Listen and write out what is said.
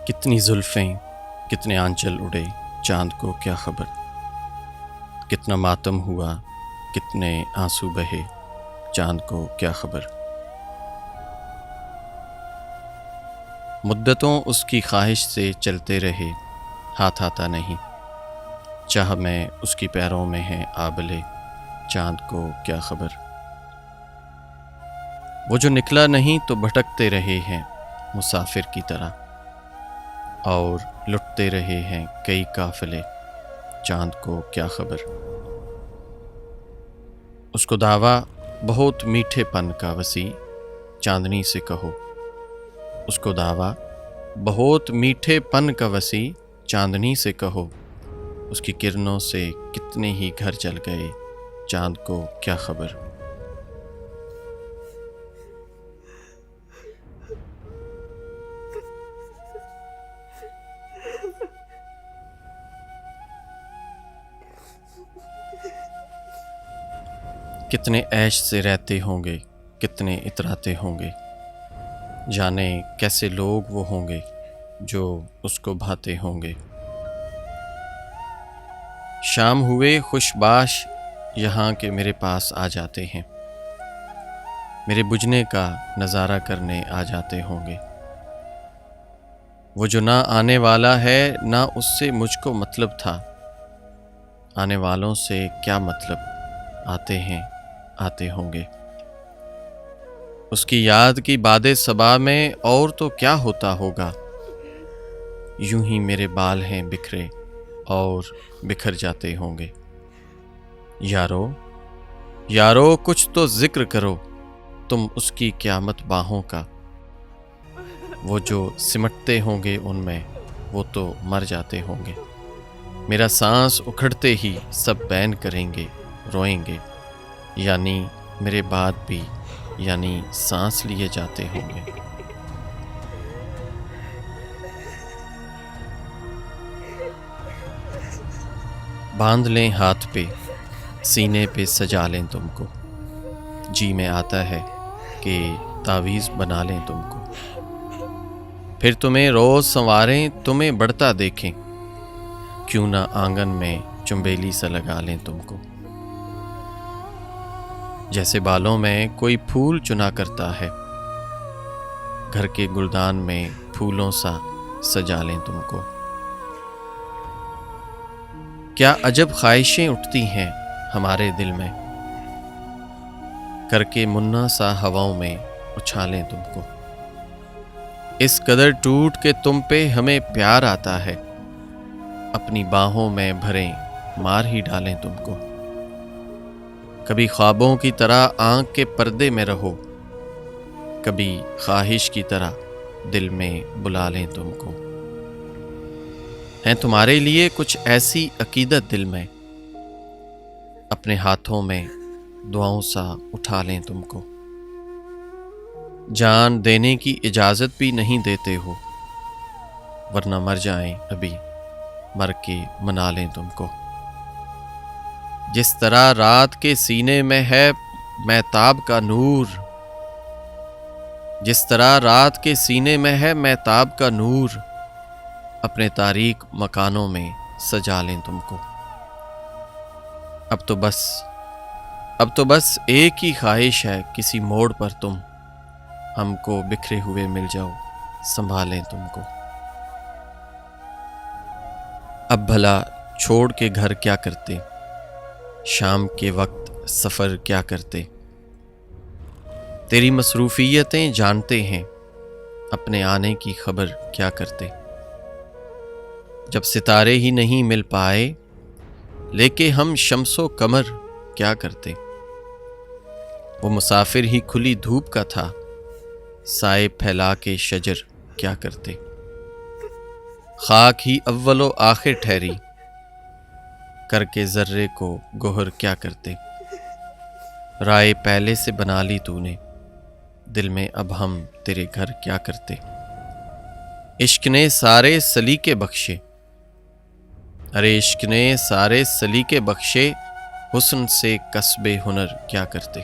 کتنی زلفیں کتنے آنچل اڑے چاند کو کیا خبر، کتنا ماتم ہوا کتنے آنسو بہے چاند کو کیا خبر۔ مدتوں اس کی خواہش سے چلتے رہے، ہاتھ آتا نہیں، چاہ میں اس کی پیروں میں ہے آبلے چاند کو کیا خبر۔ وہ جو نکلا نہیں تو بھٹکتے رہے ہیں مسافر کی طرح، اور لٹتے رہے ہیں کئی قافلے چاند کو کیا خبر۔ اس کو دعویٰ بہت میٹھے پن کا وسیع چاندنی سے کہو، اس کو دعویٰ بہت میٹھے پن کا وسیع چاندنی سے کہو، اس کی کرنوں سے کتنے ہی گھر جل گئے چاند کو کیا خبر۔ کتنے عیش سے رہتے ہوں گے، کتنے اتراتے ہوں گے، جانے کیسے لوگ وہ ہوں گے جو اس کو بھاتے ہوں گے۔ شام ہوئے خوش باش یہاں کے میرے پاس آ جاتے ہیں، میرے بجھنے کا نظارہ کرنے آ جاتے ہوں گے۔ وہ جو نہ آنے والا ہے نہ اس سے مجھ کو مطلب تھا، آنے والوں سے کیا مطلب، آتے ہیں آتے ہوں گے۔ اس کی یاد کی باد صبا میں اور تو کیا ہوتا ہوگا، یوں ہی میرے بال ہیں بکھرے اور بکھر جاتے ہوں گے۔ یارو یارو کچھ تو ذکر کرو تم اس کی قیامت باہوں کا، وہ جو سمٹتے ہوں گے ان میں وہ تو مر جاتے ہوں گے۔ میرا سانس اکھڑتے ہی سب بین کریں گے، روئیں گے، یعنی میرے بعد بھی، یعنی سانس لیے جاتے ہوں گے۔ باندھ لیں ہاتھ پہ سینے پہ سجا لیں تم کو، جی میں آتا ہے کہ تعویذ بنا لیں تم کو، پھر تمہیں روز سنواریں تمہیں بڑھتا دیکھیں، کیوں نہ آنگن میں چنبیلی سا لگا لیں تم کو۔ جیسے بالوں میں کوئی پھول چنا کرتا ہے، گھر کے گلدان میں پھولوں سا سجا لیں تم کو۔ کیا عجب خواہشیں اٹھتی ہیں ہمارے دل میں، کر کے منا سا ہواؤں میں اچھالیں تم کو۔ اس قدر ٹوٹ کے تم پہ ہمیں پیار آتا ہے، اپنی باہوں میں بھریں مار ہی ڈالیں تم کو۔ کبھی خوابوں کی طرح آنکھ کے پردے میں رہو، کبھی خواہش کی طرح دل میں بلا لیں تم کو۔ ہیں تمہارے لیے کچھ ایسی عقیدت دل میں، اپنے ہاتھوں میں دعاؤں سا اٹھا لیں تم کو۔ جان دینے کی اجازت بھی نہیں دیتے ہو، ورنہ مر جائیں ابھی، مر کے منا لیں تم کو۔ جس طرح رات کے سینے میں ہے مہتاب کا نور، جس طرح رات کے سینے میں ہے مہتاب کا نور، اپنے تاریک مکانوں میں سجا لیں تم کو۔ اب تو بس ایک ہی خواہش ہے، کسی موڑ پر تم ہم کو بکھرے ہوئے مل جاؤ، سنبھالیں تم کو۔ اب بھلا چھوڑ کے گھر کیا کرتے، شام کے وقت سفر کیا کرتے، تیری مصروفیتیں جانتے ہیں، اپنے آنے کی خبر کیا کرتے۔ جب ستارے ہی نہیں مل پائے لے کے ہم شمس و قمر کیا کرتے، وہ مسافر ہی کھلی دھوپ کا تھا، سائے پھیلا کے شجر کیا کرتے۔ خاک ہی اول و آخر ٹھہری، کر کے ذرے کو گوہر کیا کرتے۔ رائے پہلے سے بنا لی تو نے، دل میں اب ہم تیرے گھر کیا کرتے۔ عشق نے سارے سلیقے بخشے، ارے عشق نے سارے سلیقے بخشے، حسن سے کسب ہنر کیا کرتے۔